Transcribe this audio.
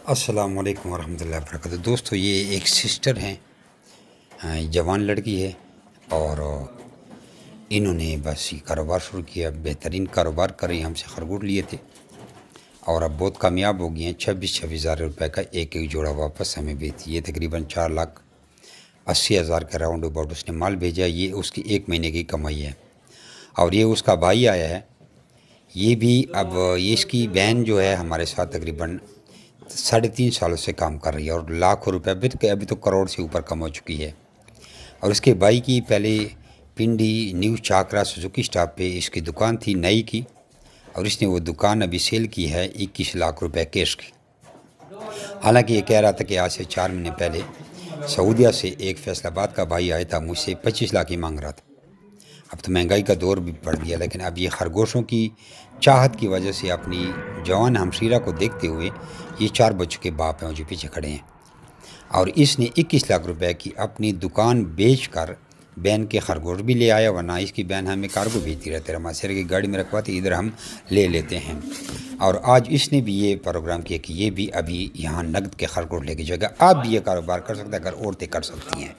السلام علیکم ورحمۃ اللہ وبرکاتہ۔ دوستو، یہ ایک سسٹر ہیں، جوان لڑکی ہے، اور انہوں نے بس یہ کاروبار شروع کیا، بہترین کاروبار کر رہی ہیں۔ ہم سے خرگوش لیے تھے اور اب بہت کامیاب ہو گئے ہیں۔ 26,000 روپے کا ایک جوڑا واپس ہمیں بھیجی۔ یہ تقریباً 4,80,000 کا راؤنڈ اباؤٹ اس نے مال بھیجا۔ یہ اس کی ایک مہینے کی کمائی ہے، اور یہ اس کا بھائی آیا ہے۔ یہ بھی اب یہ اس کی بہن جو ہے ہمارے ساتھ تقریباً 3.5 سالوں سے کام کر رہی ہے، اور لاکھوں روپے ابھی تو کروڑ سے اوپر کم ہو چکی ہے۔ اور اس کے بھائی کی پہلے پنڈی نیو چاکرا سوزوکی سٹاپ پہ اس کی دکان تھی نئی کی، اور اس نے وہ دکان ابھی سیل کی ہے 21 لاکھ روپے کیش کی۔ حالانکہ یہ کہہ رہا تھا کہ آج سے 4 مہینے پہلے سعودیہ سے ایک فیصل آباد کا بھائی آیا تھا، مجھ سے 25 لاکھ ہی مانگ رہا تھا۔ اب تو مہنگائی کا دور بھی بڑھ گیا، لیکن اب یہ خرگوشوں کی چاہت کی وجہ سے اپنی جوان ہمشیرہ کو دیکھتے ہوئے یہ 4 بچوں کے باپ ہیں جو پیچھے کھڑے ہیں، اور اس نے 21 لاکھ روپے کی اپنی دکان بیچ کر بہن کے خرگوش بھی لے آیا، ورنہ اس کی بہن ہمیں کارگو بھیجتی رہتے ہیں، ہمارے کی گاڑی میں رکھواتے ادھر ہم لے لیتے ہیں۔ اور آج اس نے بھی یہ پروگرام کیا کہ یہ بھی ابھی یہاں نقد کے خرگوش لے کے جائے گا۔ آپ بھی یہ کاروبار کر سکتے ہیں اگر عورتیں کر سکتی ہیں۔